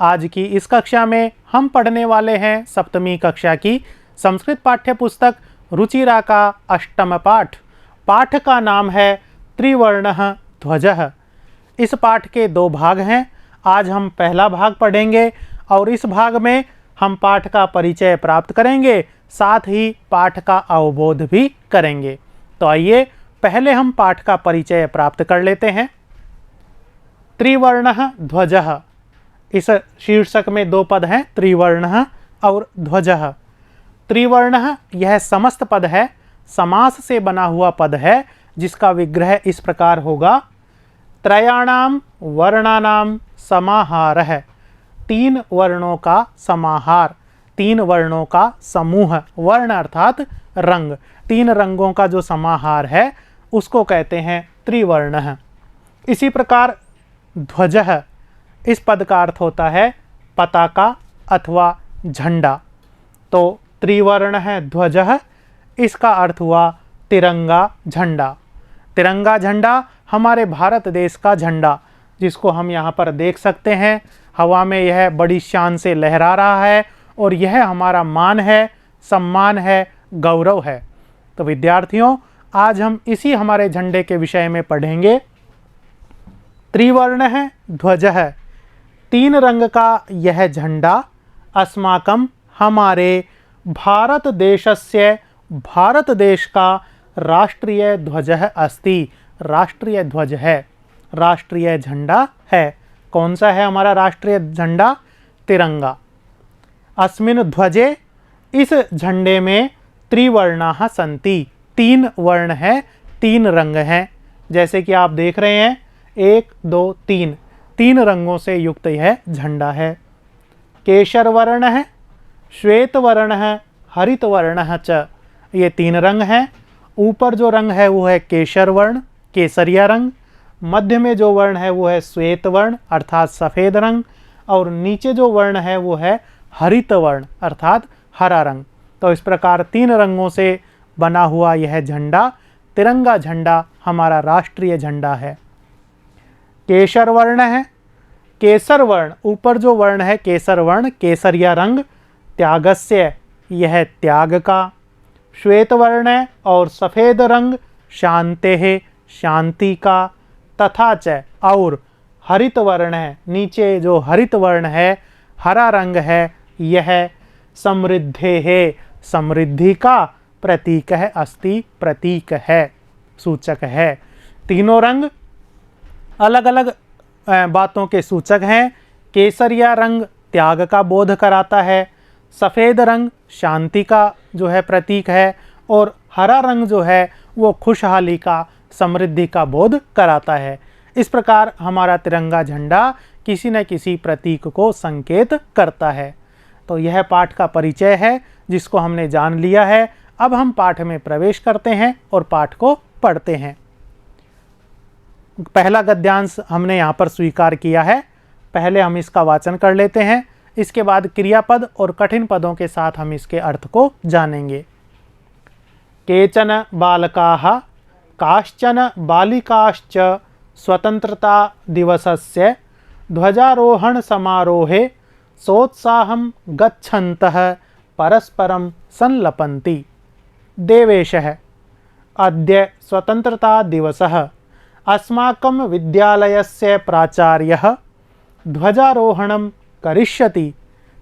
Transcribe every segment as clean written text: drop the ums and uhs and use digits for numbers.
आज की इस कक्षा में हम पढ़ने वाले हैं सप्तमी कक्षा की संस्कृत पाठ्य पुस्तक रुचिरा का अष्टम पाठ। पाठ का नाम है त्रिवर्णः ध्वजः। इस पाठ के दो भाग हैं। आज हम पहला भाग पढ़ेंगे और इस भाग में हम पाठ का परिचय प्राप्त करेंगे, साथ ही पाठ का अवबोध भी करेंगे। तो आइए पहले हम पाठ का परिचय प्राप्त कर लेते हैं। त्रिवर्णः ध्वजः, इस शीर्षक में दो पद हैं, त्रिवर्णः और ध्वजः। त्रिवर्णः यह समस्त पद है, समास से बना हुआ पद है, जिसका विग्रह इस प्रकार होगा। त्रयाणाम वर्णानाम समाहारः, तीन वर्णों का समाहार, तीन वर्णों का समूह। वर्ण अर्थात रंग, तीन रंगों का जो समाहार है उसको कहते हैं त्रिवर्णः। इसी प्रकार ध्वजः, इस पद का अर्थ होता है पताका अथवा झंडा। तो त्रिवर्णः ध्वजः, इसका अर्थ हुआ तिरंगा झंडा। तिरंगा झंडा हमारे भारत देश का झंडा, जिसको हम यहाँ पर देख सकते हैं। हवा में यह बड़ी शान से लहरा रहा है और यह हमारा मान है, सम्मान है, गौरव है। तो विद्यार्थियों, आज हम इसी हमारे झंडे के विषय में पढ़ेंगे। त्रिवर्णः ध्वजः, तीन रंग का यह झंडा अस्माकं, हमारे भारत देशस्य, भारत देश का राष्ट्रीय ध्वजः अस्ति, राष्ट्रीय ध्वज है, राष्ट्रीय झंडा है। कौन सा है हमारा राष्ट्रीय झंडा? तिरंगा। अस्मिन् ध्वजे, इस झंडे में त्रिवर्णाः सन्ति, तीन वर्ण है, तीन रंग हैं। जैसे कि आप देख रहे हैं, 1 2 3, तीन रंगों से युक्त यह झंडा है। केशर वर्ण है, श्वेत वर्ण है, हरित वर्ण च, ये तीन रंग हैं। ऊपर जो रंग है वो है केशर वर्ण, केसरिया रंग। मध्य में जो वर्ण है वो है श्वेत वर्ण अर्थात सफ़ेद रंग, और नीचे जो वर्ण है वो है हरित वर्ण अर्थात हरा रंग। तो इस प्रकार तीन रंगों से बना हुआ यह झंडा, तिरंगा झंडा, हमारा राष्ट्रीय झंडा है। केशर वर्ण है, केसर वर्ण, ऊपर जो वर्ण है केसर वर्ण, केसरिया रंग, त्यागस्य, यह त्याग का। श्वेत वर्ण है और सफ़ेद रंग, शांतेः, शांति का। तथा च, और हरित वर्ण है, नीचे जो हरित वर्ण है, हरा रंग है, यह समृद्धेः, समृद्धि का प्रतीक है, अस्ति, प्रतीक है, सूचक है। तीनों रंग अलग अलग बातों के सूचक हैं। केसरिया रंग त्याग का बोध कराता है, सफ़ेद रंग शांति का जो है प्रतीक है, और हरा रंग जो है वो खुशहाली का, समृद्धि का बोध कराता है। इस प्रकार हमारा तिरंगा झंडा किसी न किसी प्रतीक को संकेत करता है। तो यह पाठ का परिचय है, जिसको हमने जान लिया है। अब हम पाठ में प्रवेश करते हैं और पाठ को पढ़ते हैं। पहला गद्यांश हमने यहाँ पर स्वीकार किया है। पहले हम इसका वाचन कर लेते हैं, इसके बाद क्रियापद और कठिन पदों के साथ हम इसके अर्थ को जानेंगे। केचन बालकाः काश्चन बालिकाश्च स्वतंत्रता दिवसस्य ध्वजारोहण समारोहे सोत्साहं गच्छन्तः परस्परं संलपन्ति। देवेशः, अद्य स्वतंत्रता दिवसः। अस्माकं विद्यालयस्य प्राचार्यः ध्वजारोहणं करिष्यति।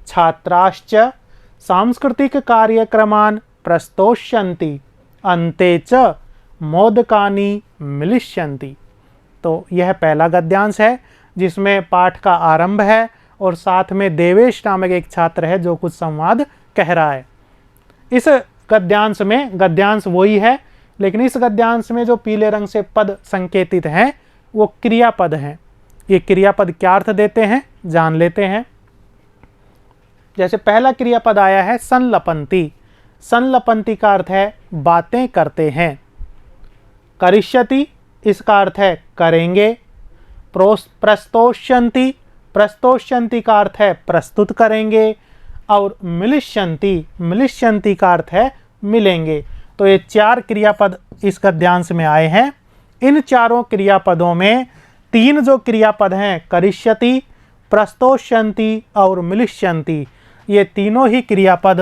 छात्राश्च सांस्कृतिक कार्यक्रमान् प्रस्तोष्यन्ति, अन्ते च मोदकानि मिलिष्यन्ति। तो यह पहला गद्यांश है, जिसमें पाठ का आरंभ है और साथ में देवेश नामक एक छात्र है जो कुछ संवाद कह रहा है। इस गद्यांश में, गद्यांश वही है, लेकिन इस गद्यांश में जो पीले रंग से पद संकेतित हैं वो क्रियापद हैं। ये क्रियापद क्या अर्थ देते हैं जान लेते हैं। जैसे पहला क्रियापद आया है संलपन्ति। संलपन्ति का अर्थ है बातें करते हैं। करिष्यति, इसका अर्थ है करेंगे। प्रस्तोष्यन्ति, प्रस्तोष्यन्ति का अर्थ है प्रस्तुत करेंगे। और मिलिष्यन्ति, मिलिष्यन्ति का अर्थ है मिलेंगे। तो ये चार क्रियापद इस गद्यांश में आए हैं। इन चारों क्रियापदों में तीन जो क्रियापद हैं, करिष्यति, प्रस्तोष्यन्ति और मिलिष्यन्ति, ये तीनों ही क्रियापद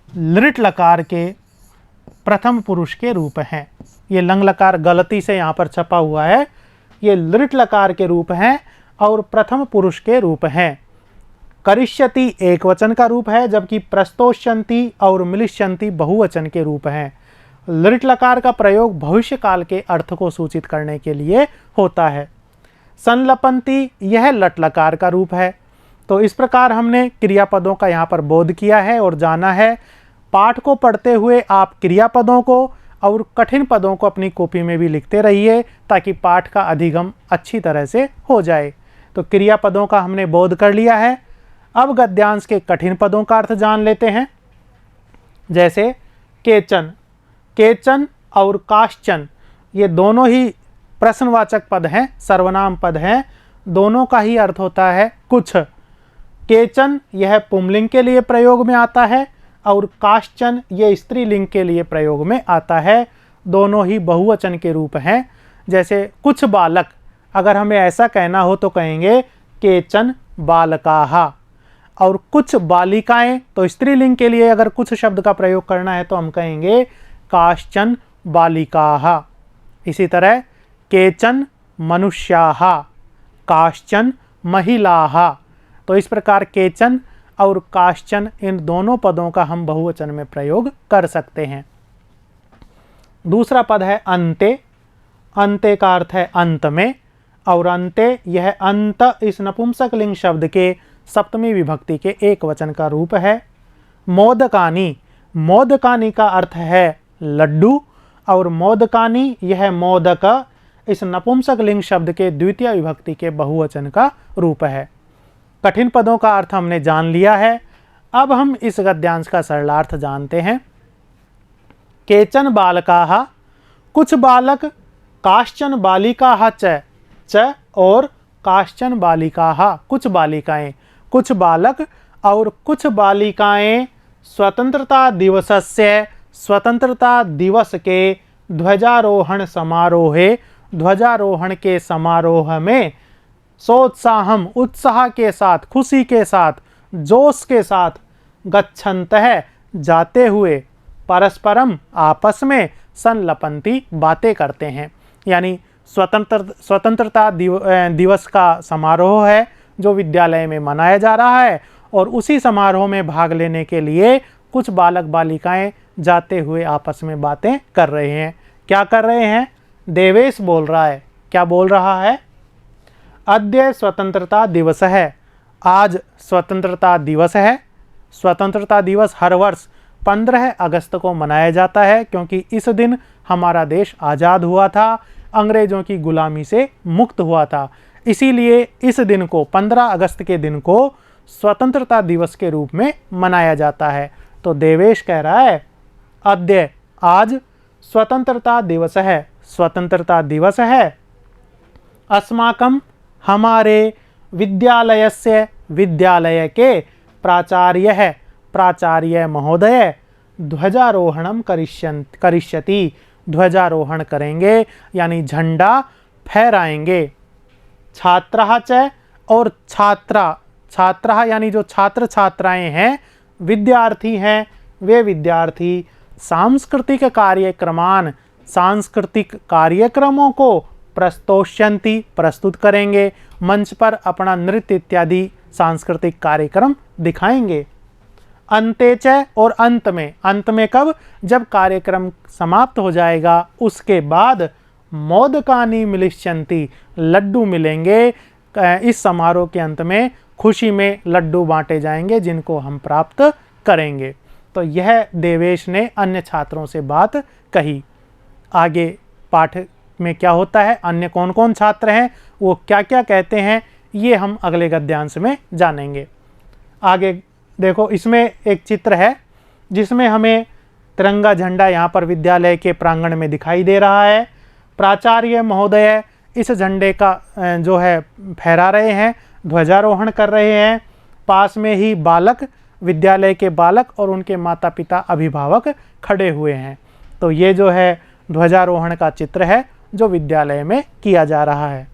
लृट लकार के प्रथम पुरुष के रूप हैं। ये लंग लकार गलती से यहाँ पर छपा हुआ है, ये लृट लकार के रूप हैं और प्रथम पुरुष के रूप हैं। करिष्यति एक वचन का रूप है, जबकि प्रस्तोष्यन्ति और मिलिष्यन्ति बहुवचन के रूप हैं। लृट लकार का प्रयोग भविष्य काल के अर्थ को सूचित करने के लिए होता है। संलपन्ति यह लट लकार का रूप है। तो इस प्रकार हमने क्रियापदों का यहाँ पर बोध किया है और जाना है। पाठ को पढ़ते हुए आप क्रियापदों को और कठिन पदों को अपनी कॉपी में भी लिखते रहिए, ताकि पाठ का अधिगम अच्छी तरह से हो जाए। तो क्रियापदों का हमने बोध कर लिया है। अब गद्यांश के कठिन पदों का अर्थ जान लेते हैं। जैसे केचन, केचन और काश्चन, ये दोनों ही प्रश्नवाचक पद हैं, सर्वनाम पद हैं। दोनों का ही अर्थ होता है कुछ। केचन यह पुंलिंग के लिए प्रयोग में आता है और काश्चन ये स्त्रीलिंग के लिए प्रयोग में आता है। दोनों ही बहुवचन के रूप हैं। जैसे कुछ बालक, अगर हमें ऐसा कहना हो तो कहेंगे केचन बालकाः, और कुछ बालिकाएं, तो स्त्रीलिंग के लिए अगर कुछ शब्द का प्रयोग करना है तो हम कहेंगे काश्चन बालिकाः। इसी तरह केचन मनुष्याः, काश्चन महिलाः। तो इस प्रकार केचन और काश्चन, इन दोनों पदों का हम बहुवचन में प्रयोग कर सकते हैं। दूसरा पद है अन्ते। अन्ते का अर्थ है अंत में, और अन्ते यह अंत इस नपुंसक लिंग शब्द के सप्तमी विभक्ति के एक वचन का रूप है। मोदकानी, मोदकानी का अर्थ है लड्डू, और मोदकानी यह मोदक इस नपुंसक लिंग शब्द के द्वितीय विभक्ति के बहुवचन का रूप है। कठिन पदों का अर्थ हमने जान लिया है। अब हम इस गद्यांश का सरलार्थ जानते हैं। केचन बालकाः, कुछ बालक, काश्चन बालिकाः च और काश्चन बालिकाः, कुछ बालिकाएं, कुछ बालक और कुछ बालिकाएं स्वतंत्रता दिवसस्य, स्वतंत्रता दिवस के ध्वजारोहण समारोहे, ध्वजारोहण के समारोह में सोत्साहम, उत्साह के साथ, खुशी के साथ, जोश के साथ, गच्छन्तः जाते हुए, परस्परम आपस में, संलपन्ति बातें करते हैं। यानी स्वतंत्रता दिवस का समारोह है जो विद्यालय में मनाया जा रहा है, और उसी समारोह में भाग लेने के लिए कुछ बालक बालिकाएं जाते हुए आपस में बातें कर रहे हैं। क्या कर रहे हैं? देवेश बोल रहा है। क्या बोल रहा है? अद्य स्वतंत्रता दिवस है, आज स्वतंत्रता दिवस है। स्वतंत्रता दिवस हर वर्ष 15 अगस्त को मनाया जाता है, क्योंकि इस दिन हमारा देश आज़ाद हुआ था, अंग्रेज़ों की गुलामी से मुक्त हुआ था। इसीलिए इस दिन को, 15 अगस्त के दिन को स्वतंत्रता दिवस के रूप में मनाया जाता है। तो देवेश कह रहा है अद्य, आज स्वतंत्रता दिवस है, स्वतंत्रता दिवस है। अस्माकं, हमारे, विद्यालयस्य, विद्यालय के, प्राचार्यः, प्राचार्य महोदय, ध्वजारोहणम करिष्यति, ध्वजारोहण करेंगे यानी झंडा फहराएंगे। छात्राः च, और छात्रा, छात्राः यानी जो छात्र छात्राएं हैं, विद्यार्थी हैं, वे विद्यार्थी सांस्कृतिक कार्यक्रमान, सांस्कृतिक कार्यक्रमों को प्रस्तोष्यन्ति, प्रस्तुत करेंगे, मंच पर अपना नृत्य इत्यादि सांस्कृतिक कार्यक्रम दिखाएंगे। अन्ते च, और अंत में, अंत में कब? जब कार्यक्रम समाप्त हो जाएगा उसके बाद मोदकानि मिलिष्यन्ति, लड्डू मिलेंगे। इस समारोह के अंत में खुशी में लड्डू बांटे जाएंगे जिनको हम प्राप्त करेंगे। तो यह देवेश ने अन्य छात्रों से बात कही। आगे पाठ में क्या होता है, अन्य कौन कौन छात्र हैं, वो क्या क्या कहते हैं, ये हम अगले गद्यांश में जानेंगे। आगे देखो, इसमें एक चित्र है जिसमें हमें तिरंगा झंडा यहाँ पर विद्यालय के प्रांगण में दिखाई दे रहा है। प्राचार्य महोदय इस झंडे का जो है फहरा रहे हैं, ध्वजारोहण कर रहे हैं। पास में ही बालक, विद्यालय के बालक और उनके माता पिता, अभिभावक खड़े हुए हैं। तो ये जो है ध्वजारोहण का चित्र है जो विद्यालय में किया जा रहा है।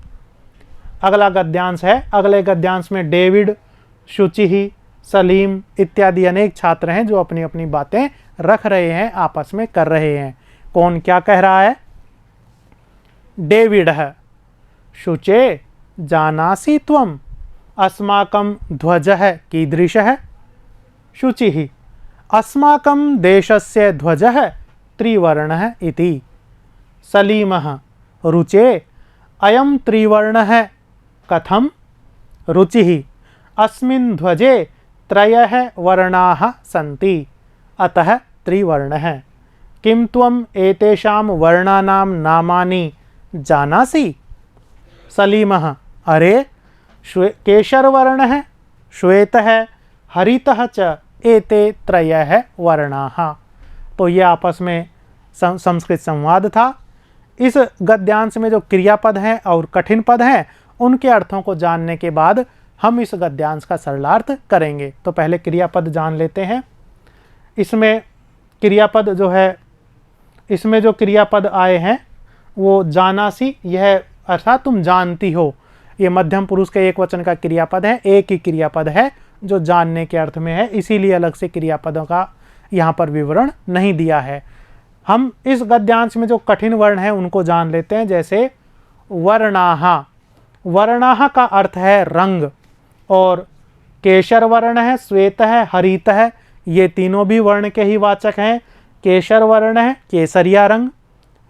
अगला गद्यांश है। अगले गद्यांश में डेविड, शुचि, सलीम इत्यादि अनेक छात्र हैं जो अपनी अपनी बातें रख रहे हैं, आपस में कर रहे हैं। कौन क्या कह रहा है? डेविड है, शुचे जानासि त्वम अस्माकं ध्वजः कीदृशः? शुचिः अस्माकं देशस्य ध्वजः त्रिवर्णः इति। सलीमः रुचे अयं त्रिवर्णः कथं? रुचिः अस्मिन् ध्वजे त्रयः वर्णाः सन्ति अतः त्रिवर्णः। किं त्वम् एतेषां वर्णानां नामानि जानासि? सलीमः अरे केशरवर्णः, श्वेतः, हरितः च एते त्रयः वर्णाः। तो ये आपस में संस्कृत संवाद था। इस गद्यांश में जो क्रियापद हैं और कठिन पद हैं उनके अर्थों को जानने के बाद हम इस गद्यांश का सरलार्थ करेंगे। तो पहले क्रियापद जान लेते हैं। इसमें क्रियापद जो है, इसमें जो क्रियापद आए हैं वो जानासी, यह अर्थात तुम जानती हो, ये मध्यम पुरुष के एक वचन का क्रियापद है। एक ही क्रियापद है जो जानने के अर्थ में है, इसीलिए अलग से क्रियापदों का यहाँ पर विवरण नहीं दिया है। हम इस गद्यांश में जो कठिन वर्ण है उनको जान लेते हैं। जैसे वर्णाः, वर्णाः का अर्थ है रंग, और केशर वर्ण है, श्वेत है, हरित है, ये तीनों भी वर्ण के ही वाचक हैं। केशर वर्ण है केसरिया रंग,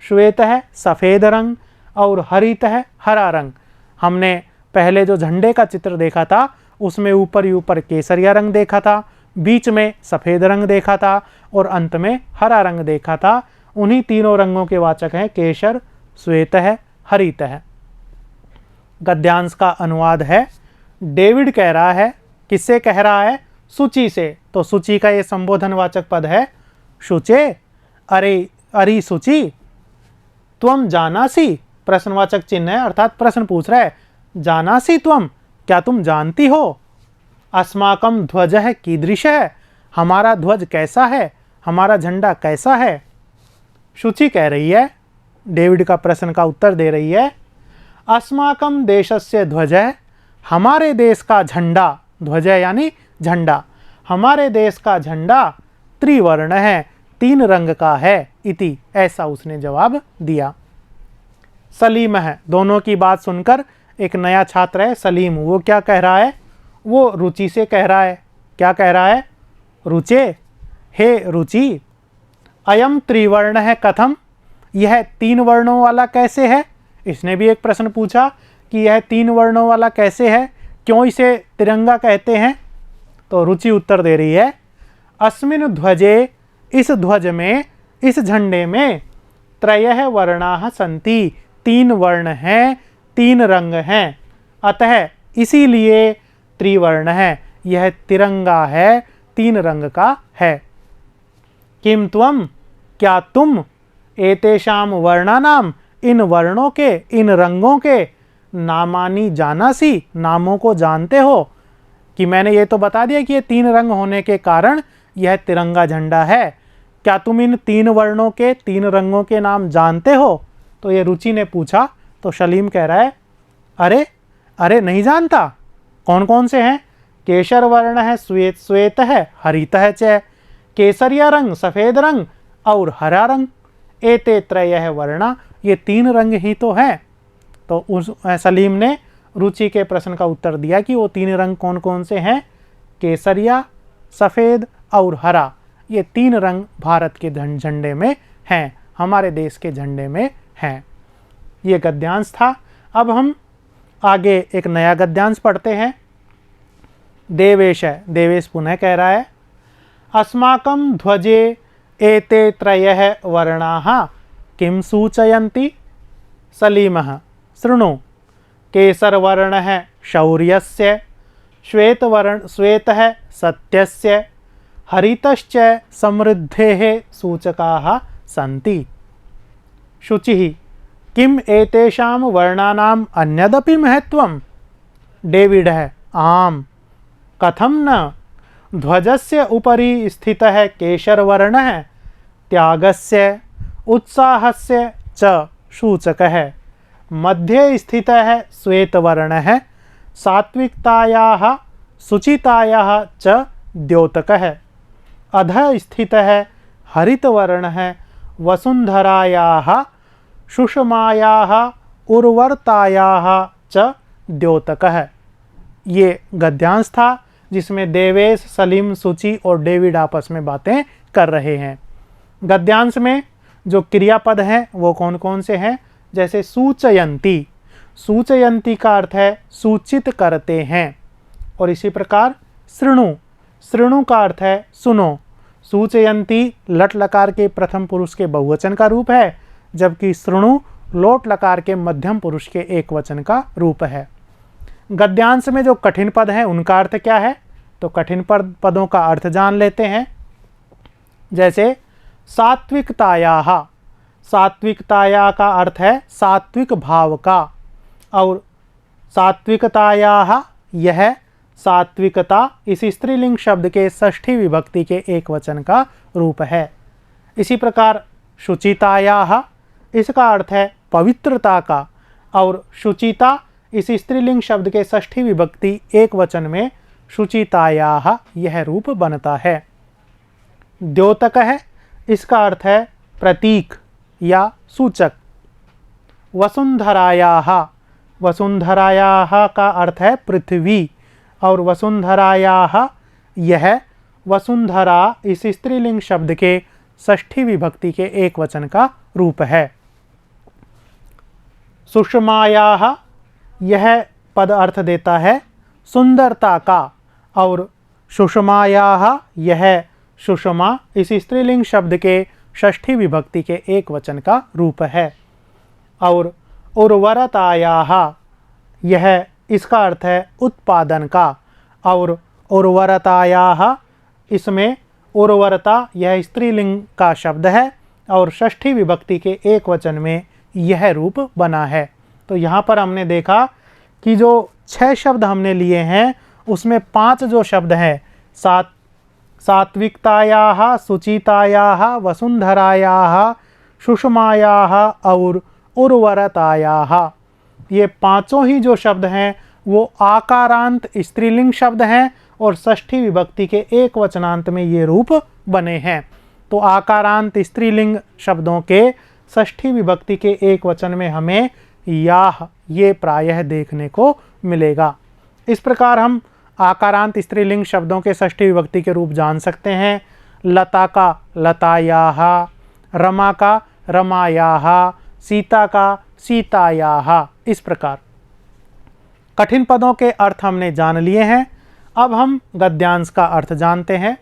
श्वेत है सफ़ेद रंग, और हरित है हरा रंग। हमने पहले जो झंडे का चित्र देखा था उसमें ऊपर ही ऊपर केसरिया रंग देखा था, बीच में सफ़ेद रंग देखा था और अंत में हरा रंग देखा था। उन्हीं तीनों रंगों के वाचक हैं केशर, श्वेत है, हरित है। गद्यांश का अनुवाद है। डेविड कह रहा है, किससे कह रहा है? शुचि से। तो शुचि का ये संबोधनवाचक पद है शुचे, अरे अरे शुचि, त्वम जानासी, प्रश्नवाचक चिन्ह है अर्थात प्रश्न पूछ रहा है। जानासी त्वम, क्या तुम जानती हो? अस्माकं ध्वजः कीदृशः, हमारा ध्वज कैसा है, हमारा झंडा कैसा है? शुचि कह रही है, डेविड का प्रश्न का उत्तर दे रही है, अस्माकं देशस्य ध्वजः, हमारे देश का झंडा, ध्वज यानी झंडा, हमारे देश का झंडा त्रिवर्ण है, तीन रंग का है इति, ऐसा उसने जवाब दिया। सलीम है, दोनों की बात सुनकर एक नया छात्र है सलीम, वो क्या कह रहा है? वो रुचि से कह रहा है। क्या कह रहा है? रुचे, हे रुचि, अयम त्रिवर्ण है कथम, यह तीन वर्णों वाला कैसे है? इसने भी एक प्रश्न पूछा कि यह तीन वर्णों वाला कैसे है, क्यों इसे तिरंगा कहते हैं? तो रुचि उत्तर दे रही है, अस्मिन् ध्वजे, इस ध्वज में, इस झंडे में, त्रयः वर्णाः सन्ति, तीन वर्ण हैं, तीन रंग हैं, अतः इसीलिए त्रिवर्ण है, यह तिरंगा है, तीन रंग का है। किम त्वम, क्या तुम, एतेषाम वर्णानाम, इन वर्णों के, इन रंगों के, नामानि जानासि, नामों को जानते हो? कि मैंने ये तो बता दिया कि ये तीन रंग होने के कारण यह तिरंगा झंडा है, क्या तुम इन तीन वर्णों के, तीन रंगों के नाम जानते हो? तो ये रुचि ने पूछा। तो सलीम कह रहा है, अरे अरे नहीं जानता, कौन कौन से हैं? केशर वर्ण है, श्वेत है, हरित है च, केसरिया रंग, सफ़ेद रंग और हरा रंग, एते त्रयः वर्णा, ये तीन रंग ही तो हैं। तो उस सलीम ने रुचि के प्रश्न का उत्तर दिया कि वो तीन रंग कौन कौन से हैं? केसरिया, सफ़ेद और हरा, ये तीन रंग भारत के झंडे में हैं, हमारे देश के झंडे में हैं। ये गद्यांश था। अब हम आगे एक नया गद्यांश पढ़ते हैं। देवेश है, देवेश पुनः कह रहा है, अस्माकं ध्वजे एते त्रयः वर्णाः किं सूचयन्ति? सलीमः शृणु, केसरवर्णः शौर्यस्य, श्वेतः सत्यस्य, हरितश्च समृद्धेः सूचकाः सन्ति। शुचिः किम एतेषां वर्णानाम् अन्यदपि महत्त्वं? डेविड है, आम, कथं न, ध्वजस्य उपरि स्थितः केशरवर्णः त्यागस्य, उत्साहस्य च सूचकः, मध्ये स्थितः श्वेतवर्णः सात्विकतायाः शुचितायाः च द्योतकः। अधः स्थितः हरितवर्णः वसुंधरायाः सुषमायाः उर्वरतायाः च द्योतकः। ये गद्यांश था जिसमें देवेश, सलीम, सूची और डेविड आपस में बातें कर रहे हैं। गद्यांश में जो क्रियापद हैं वो कौन कौन से हैं? जैसे सूचयंती, सूचयंती का अर्थ है सूचित करते हैं। और इसी प्रकार शृणु, शृणु का अर्थ है सुनो। सूचयंती लट लकार के प्रथम पुरुष के बहुवचन का रूप है, जबकि शृणु लोट लकार के मध्यम पुरुष के एक वचन का रूप है। गद्यांश में जो कठिन पद हैं उनका अर्थ क्या है? तो कठिन पदों का अर्थ जान लेते हैं। जैसे सात्विकतायाः, सात्विकताया का अर्थ है सात्विक भाव का, और सात्विकतायाः यह सात्विकता इस स्त्रीलिंग शब्द के षष्ठी विभक्ति के एक वचन का रूप है। इसी प्रकार शुचितायाः, इसका अर्थ है पवित्रता का, और शुचिता इस स्त्रीलिंग शब्द के षष्ठी विभक्ति एक वचन में शुचितायाः यह रूप बनता है। द्योतकः, इसका अर्थ है प्रतीक या सूचक। वसुंधरायाः, वसुंधरायाः का अर्थ है पृथ्वी, और वसुंधरायाः यह वसुंधरा इस स्त्रीलिंग शब्द के षष्ठी विभक्ति के एक वचन का रूप है। सुषमायाः, यह पद अर्थ देता है सुंदरता का, और सुषमायाः यह सुषमा इस स्त्रीलिंग शब्द के षष्ठी विभक्ति के एक वचन का रूप है। और उर्वरतायाः, यह इसका अर्थ है उत्पादन का, और उर्वरतायाः इसमें उर्वरता यह स्त्रीलिंग का शब्द है और षष्ठी विभक्ति के एक वचन में यह रूप बना है। तो यहाँ पर हमने देखा कि जो 6 शब्द हमने लिए हैं उसमें 5 जो शब्द हैं सात्विकतायाः, शुचितायाः, वसुंधरायाः, सुषमायाः और उर्वरतायाः, ये पांचों ही जो शब्द हैं वो आकारांत स्त्रीलिंग शब्द हैं और षष्ठी विभक्ति के एक वचनांत में ये रूप बने हैं। तो आकारांत स्त्रीलिंग शब्दों के षष्ठी विभक्ति के एक वचन में हमें याह ये प्रायः देखने को मिलेगा। इस प्रकार हम आकारांत स्त्रीलिंग शब्दों के षष्ठी विभक्ति के रूप जान सकते हैं। लता का लतायाः, रमा का रमायाः, सीता का सीतायाः। इस प्रकार कठिन पदों के अर्थ हमने जान लिए हैं। अब हम गद्यांश का अर्थ जानते हैं।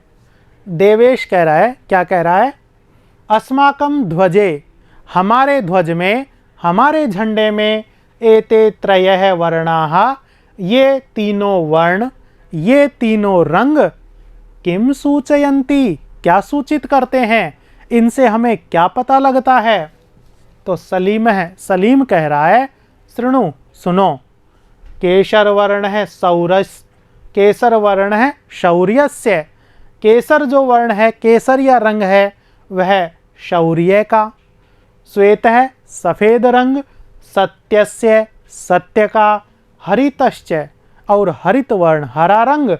देवेश कह रहा है, क्या कह रहा है? अस्माकं ध्वजे, हमारे ध्वज में, हमारे झंडे में, एते त्रयः वर्णाः, ये तीनों वर्ण, ये तीनों रंग, किम सूचयन्ति, क्या सूचित करते हैं, इनसे हमें क्या पता लगता है? तो सलीम है, सलीम कह रहा है शृणु सुनो। केसर वर्ण है सौरस, केसर वर्ण है शौर्यस्य, केसर जो वर्ण है, केसर या रंग है वह शौर्य का। श्वेत है सफ़ेद रंग, सत्यस्य सत्य का, हरितश्च और हरित वर्ण हरा रंग,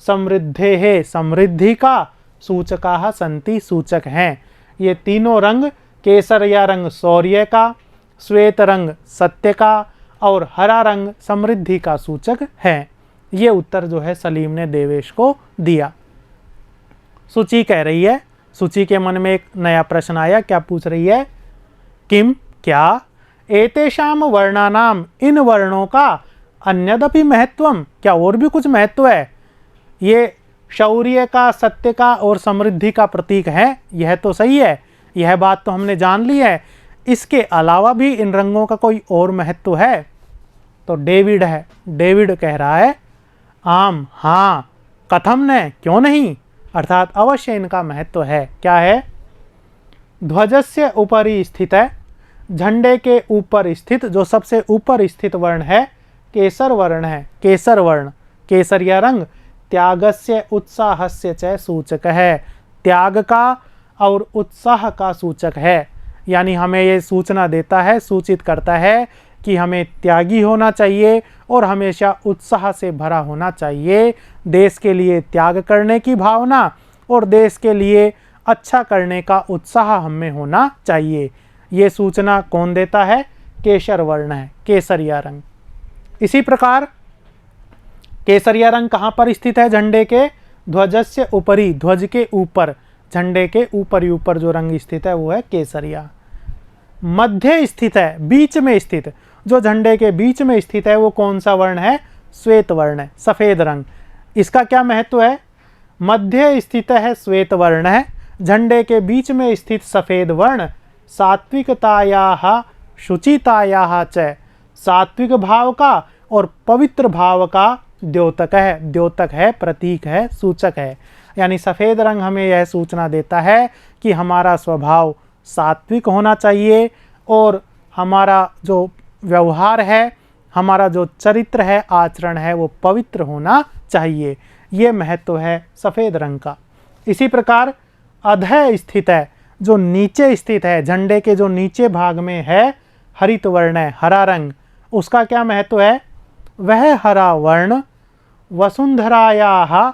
समृद्धे है समृद्धि का, सूचकाः सन्ति सूचक हैं। ये तीनों रंग, केसर या रंग शौर्य का, श्वेत रंग सत्य का और हरा रंग समृद्धि का सूचक है। ये उत्तर जो है सलीम ने देवेश को दिया। सूची कह रही है, सूची के मन में एक नया प्रश्न आया। क्या पूछ रही है? किम क्या एतेषाम वर्णानाम, इन वर्णों का अन्यदपि महत्वम, क्या और भी कुछ महत्व है? ये शौर्य का, सत्य का और समृद्धि का प्रतीक है, यह तो सही है, यह बात तो हमने जान ली है। इसके अलावा भी इन रंगों का कोई और महत्व है? तो डेविड है, डेविड कह रहा है आम, हाँ, कथम न, क्यों नहीं, अर्थात अवश्य इनका महत्व है। क्या है? ध्वजस्य ऊपरी स्थित है, झंडे के ऊपर स्थित जो सबसे ऊपर स्थित वर्ण है केसर वर्ण है। केसर वर्ण, केसरिया रंग, त्यागस्य उत्साहस्य च सूचक है, त्याग का और उत्साह का सूचक है। यानी हमें ये सूचना देता है, सूचित करता है कि हमें त्यागी होना चाहिए और हमेशा उत्साह से भरा होना चाहिए। देश के लिए त्याग करने की भावना और देश के लिए अच्छा करने का उत्साह हम में होना चाहिए। ये सूचना कौन देता है? केसर वर्ण है, केसरिया रंग। इसी प्रकार केसरिया रंग कहाँ पर स्थित है? झंडे के ध्वजस्य ऊपरी, ध्वज के ऊपर, झंडे के ऊपर जो रंग स्थित है वो है केसरिया। मध्य स्थित है, बीच में स्थित, जो झंडे के बीच में स्थित है वो कौन सा वर्ण है? श्वेत वर्ण है, सफेद रंग। इसका क्या महत्व है? मध्य स्थित है श्वेत वर्ण है, झंडे के बीच में स्थित सफेद वर्ण सात्विकतायाः शुचितायाः च, सात्विक भाव का और पवित्र भाव का द्योतक है। द्योतक है, प्रतीक है, सूचक है। यानी सफ़ेद रंग हमें यह सूचना देता है कि हमारा स्वभाव सात्विक होना चाहिए और हमारा जो व्यवहार है, हमारा जो चरित्र है, आचरण है, वो पवित्र होना चाहिए। ये महत्व है सफ़ेद रंग का। इसी प्रकार अधः स्थित है, जो नीचे स्थित है, झंडे के जो नीचे भाग में है, हरित वर्ण है, हरा रंग, उसका क्या महत्व है? वह हरा वर्ण वसुंधरायाः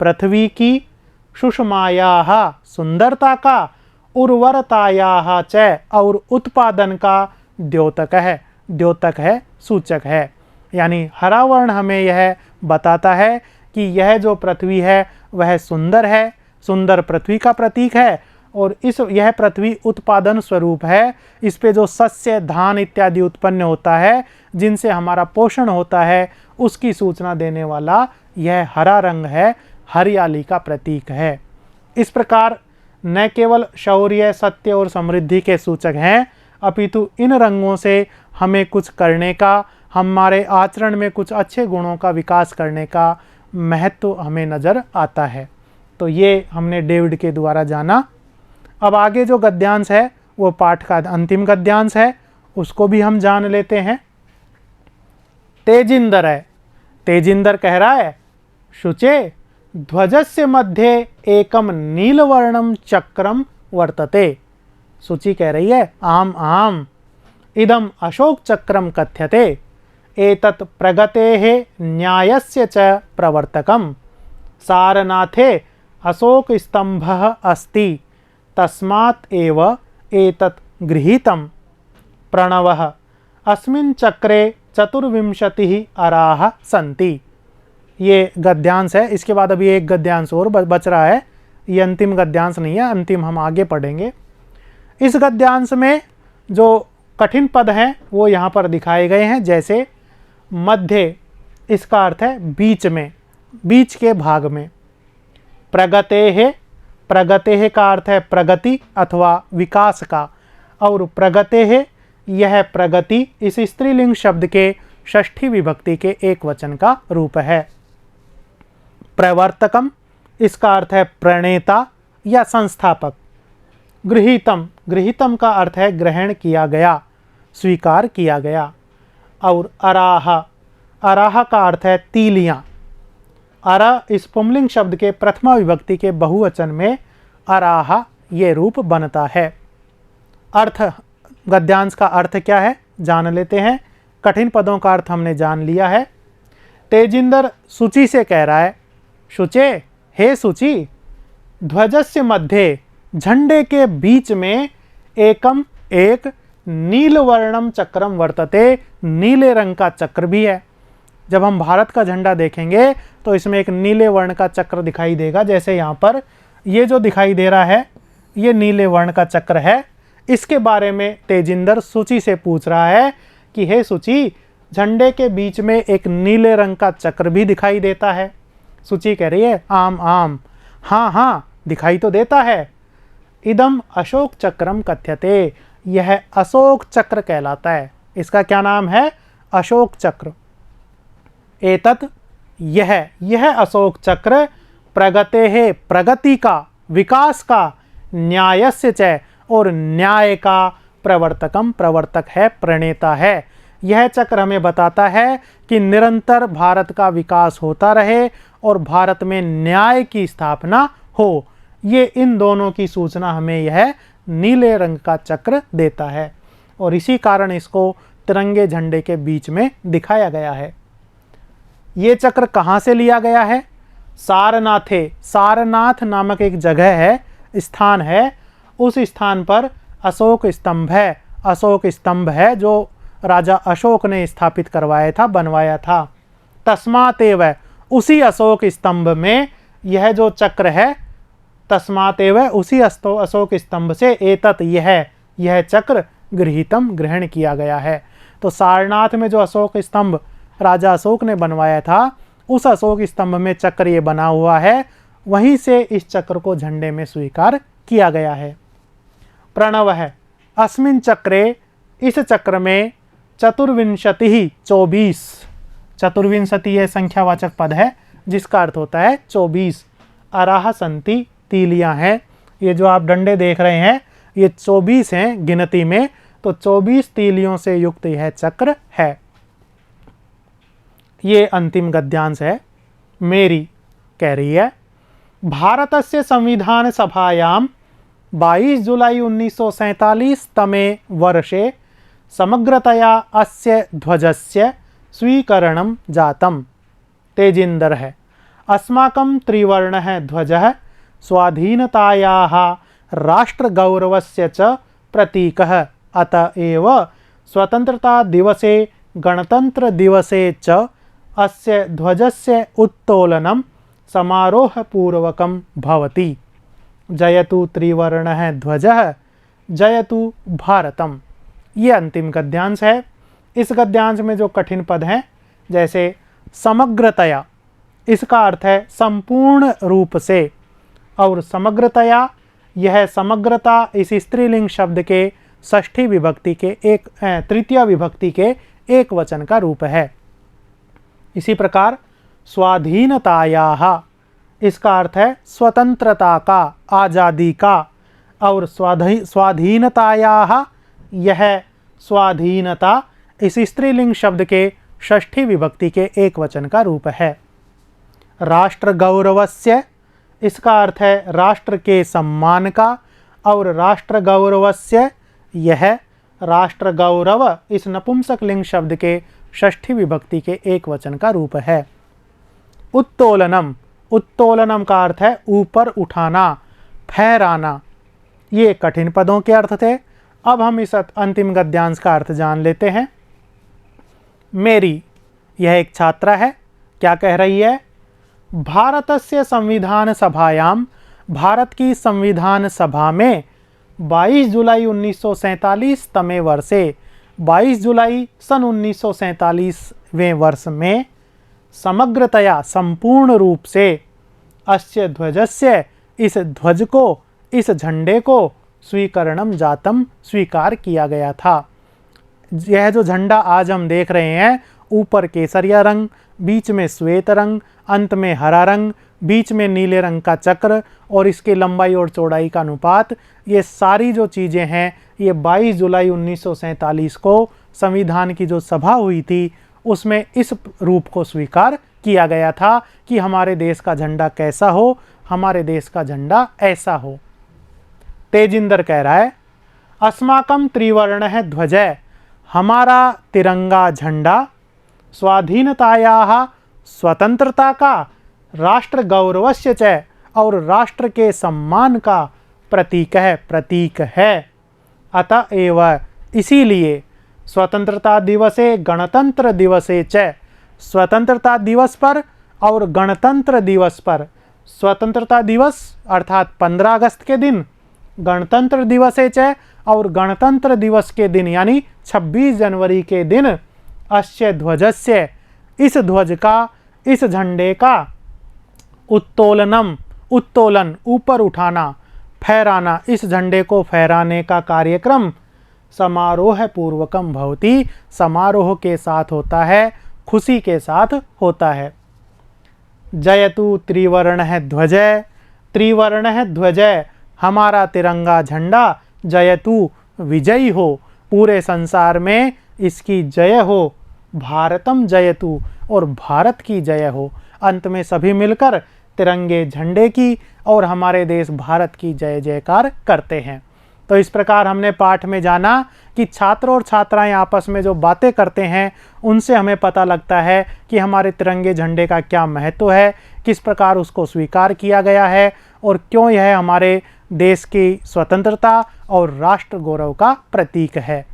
पृथ्वी की सुषमायाः सुंदरता का, उर्वरतायाः च और उत्पादन का द्योतक है। द्योतक है, सूचक है। यानी हरा वर्ण हमें यह बताता है कि यह जो पृथ्वी है वह सुंदर है, सुंदर पृथ्वी का प्रतीक है और यह पृथ्वी उत्पादन स्वरूप है। इस पे जो सस्य, धान इत्यादि उत्पन्न होता है, जिनसे हमारा पोषण होता है, उसकी सूचना देने वाला यह हरा रंग है, हरियाली का प्रतीक है। इस प्रकार न केवल शौर्य, सत्य और समृद्धि के सूचक हैं, अपितु इन रंगों से हमें कुछ करने का, हमारे आचरण में कुछ अच्छे गुणों का विकास करने का महत्व हमें नज़र आता है। तो ये हमने डेविड के द्वारा जाना। अब आगे जो गद्यांश है वो पाठ का अंतिम गद्यांश है, उसको भी हम जान लेते हैं। तेजिंदर है, तेजिंदर कह रहा है, शुचे ध्वजस्य मध्ये एकम नीलवर्णम चक्रम वर्तते। सूची कह रही है, आम आम इदम अशोक चक्रम कथ्यते, एतत् प्रगतेः न्यायस्य च प्रवर्तकम, सारनाथे अशोक स्तंभः अस्ति, तस्मात् एव एतत् गृहीतम्, प्रणवः अस्मिन् चक्रे 24 अराः सन्ति। ये गद्यांश है। इसके बाद अभी एक गद्यांश और बच रहा है, ये अंतिम गद्यांश नहीं है, अंतिम हम आगे पढ़ेंगे। इस गद्यांश में जो कठिन पद हैं वो यहाँ पर दिखाए गए हैं, जैसे मध्य, इसका अर्थ है बीच में, बीच के भाग में। प्रगतेः, प्रगतेः का अर्थ है प्रगति अथवा विकास का, और प्रगतेः यह प्रगति इस स्त्रीलिंग शब्द के षष्ठी विभक्ति के एक वचन का रूप है। प्रवर्तकम, इसका अर्थ है प्रणेता या संस्थापक। गृहीतम, गृहीतम का अर्थ है ग्रहण किया गया, स्वीकार किया गया। और अराह, अराह का अर्थ है तीलियाँ। अरा इस पुंलिंग शब्द के प्रथमा विभक्ति के बहुवचन में अराह ये रूप बनता है। अर्थ, गद्यांश का अर्थ क्या है जान लेते हैं। कठिन पदों का अर्थ हमने जान लिया है। तेजिंदर सूची से कह रहा है, शुचे, हे सूची, ध्वजस्य मध्य, झंडे के बीच में एकम, एक, नीलवर्णम चक्रम वर्तते, नीले रंग का चक्र भी है। जब हम भारत का झंडा देखेंगे तो इसमें एक नीले वर्ण का चक्र दिखाई देगा, जैसे यहाँ पर ये जो दिखाई दे रहा है ये नीले वर्ण का चक्र है। इसके बारे में तेजिंदर सूची से पूछ रहा है कि हे सूची, झंडे के बीच में एक नीले रंग का चक्र भी दिखाई देता है। सूची कह रही है, आम आम, हाँ हाँ दिखाई तो देता है। इदम अशोक चक्रम कथ्यते, यह अशोक चक्र कहलाता है। इसका क्या नाम है? अशोक चक्र। एतत्, यह अशोक चक्र प्रगते है, प्रगति का, विकास का, न्यायस्य च, और न्याय का, प्रवर्तकम, प्रवर्तक है, प्रणेता है। यह चक्र हमें बताता है कि निरंतर भारत का विकास होता रहे और भारत में न्याय की स्थापना हो। ये इन दोनों की सूचना हमें यह नीले रंग का चक्र देता है और इसी कारण इसको तिरंगे झंडे के बीच में दिखाया गया है। ये चक्र कहाँ से लिया गया है? सारनाथ नामक एक जगह है, स्थान है। उस स्थान पर अशोक स्तंभ है। अशोक स्तंभ है जो राजा अशोक ने स्थापित करवाया था, बनवाया था। तस्मातेव, उसी अशोक स्तंभ में यह जो चक्र है, तस्मातेव उसी अशोक स्तंभ से एतत् यह चक्र गृहीतम ग्रहण किया गया है। तो सारनाथ में जो अशोक स्तंभ राजा अशोक ने बनवाया था, उस अशोक स्तंभ में चक्र ये बना हुआ है, वहीं से इस चक्र को झंडे में स्वीकार किया गया है। प्रणव है अस्मिन् चक्रे, इस चक्र में चतुर्विंशति 24, चतुर्विंशति यह संख्यावाचक पद है जिसका अर्थ होता है 24। अराह संति, तीलियां हैं। ये जो आप डंडे देख रहे हैं ये 24 हैं गिनती में, तो 24 तीलियों से युक्त यह चक्र है। ये अंतिम गद्यांश है। मेरी कह रही है, भारतस्य संविधान सभायां 22 जुलाई 1947 तमे वर्षे समग्रतया अस्य ध्वजस्य स्वीकरणं जातम्। तेजिंदर है, अस्माकं त्रिवर्णः ध्वजः स्वाधीनतायाः राष्ट्रगौरवस्य च प्रतीकः। अतः एव स्वतंत्रता दिवसे गणतंत्र दिवसे च अस्य ध्वजस्य उत्तोलनं समारोहपूर्वकं भवति। जयतु त्रिवर्णः ध्वजः, जयतु भारतम। ये अंतिम गद्यांश है। इस गद्यांश में जो कठिन पद हैं, जैसे समग्रतया, इसका अर्थ है संपूर्ण रूप से, और समग्रतया, यह समग्रता इस स्त्रीलिंग शब्द के षष्ठी विभक्ति के तृतीय विभक्ति के एक वचन का रूप है। इसी प्रकार स्वाधीनतायाः, इसका अर्थ है स्वतंत्रता का, आज़ादी का, और स्वाधीनतायाः, यह स्वाधीनता इस स्त्रीलिंग शब्द के षष्ठी विभक्ति के एक वचन का रूप है। राष्ट्र गौरवस्य, इसका अर्थ है राष्ट्र के सम्मान का, और राष्ट्र गौरवस्य, यह राष्ट्र गौरव इस नपुंसक लिंग शब्द के षष्ठी विभक्ति के एक वचन का रूप है। उत्तोलनम, उत्तोलनम का अर्थ है ऊपर उठाना, फहराना। ये कठिन पदों के अर्थ थे। अब हम इस अंतिम गद्यांश का अर्थ जान लेते हैं। मेरी, यह एक छात्रा है, क्या कह रही है? भारतस्य संविधान सभायां, भारत की संविधान सभा में 22 जुलाई 1947 तमे वर्षे, 22 जुलाई सन 1947वें वर्ष में समग्रतया, संपूर्ण रूप से, अस्य ध्वजस्य, इस ध्वज को, इस झंडे को, स्वीकरणम जातम, स्वीकार किया गया था। यह जो झंडा आज हम देख रहे हैं, ऊपर केसरिया रंग, बीच में श्वेत रंग, अंत में हरा रंग, बीच में नीले रंग का चक्र, और इसकी लंबाई और चौड़ाई का अनुपात, ये सारी जो चीज़ें हैं, ये 22 जुलाई 1947 को संविधान की जो सभा हुई थी उसमें इस रूप को स्वीकार किया गया था कि हमारे देश का झंडा कैसा हो, हमारे देश का झंडा ऐसा हो। तेजिंदर कह रहा है, अस्माकं त्रिवर्णः ध्वजः, हमारा तिरंगा झंडा, स्वाधीनतायाः, स्वतंत्रता का, राष्ट्र गौरवस्य च, और राष्ट्र के सम्मान का, प्रतीक है। अतः एव, इसीलिए, स्वतंत्रता दिवसे गणतंत्र दिवसे च, स्वतंत्रता दिवस पर और गणतंत्र दिवस पर, स्वतंत्रता दिवस अर्थात 15 अगस्त के दिन, गणतंत्र दिवसे च, और गणतंत्र दिवस के दिन यानी 26 जनवरी के दिन, अस्य ध्वजस्य, इस ध्वज का, इस झंडे का, उत्तोलनम, उत्तोलन ऊपर उठाना, फहराना, इस झंडे को फहराने का कार्यक्रम समारोह पूर्वकम भवति, समारोह के साथ होता है, खुशी के साथ होता है। जयतु त्रिवर्णः ध्वजः, त्रिवर्णः ध्वजः, हमारा तिरंगा झंडा, जयतु, विजयी हो, पूरे संसार में इसकी जय हो, भारतम जयतु, और भारत की जय हो। अंत में सभी मिलकर तिरंगे झंडे की और हमारे देश भारत की जय जयकार करते हैं। तो इस प्रकार हमने पाठ में जाना कि छात्र और छात्राएं आपस में जो बातें करते हैं उनसे हमें पता लगता है कि हमारे तिरंगे झंडे का क्या महत्व है, किस प्रकार उसको स्वीकार किया गया है और क्यों यह हमारे देश की स्वतंत्रता और राष्ट्र गौरव का प्रतीक है।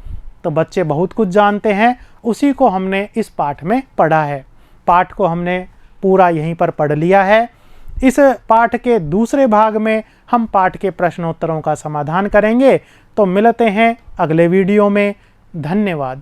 तो बच्चे बहुत कुछ जानते हैं, उसी को हमने इस पाठ में पढ़ा है। पाठ को हमने पूरा यहीं पर पढ़ लिया है। इस पाठ के दूसरे भाग में हम पाठ के प्रश्नोत्तरों का समाधान करेंगे। तो मिलते हैं अगले वीडियो में। धन्यवाद।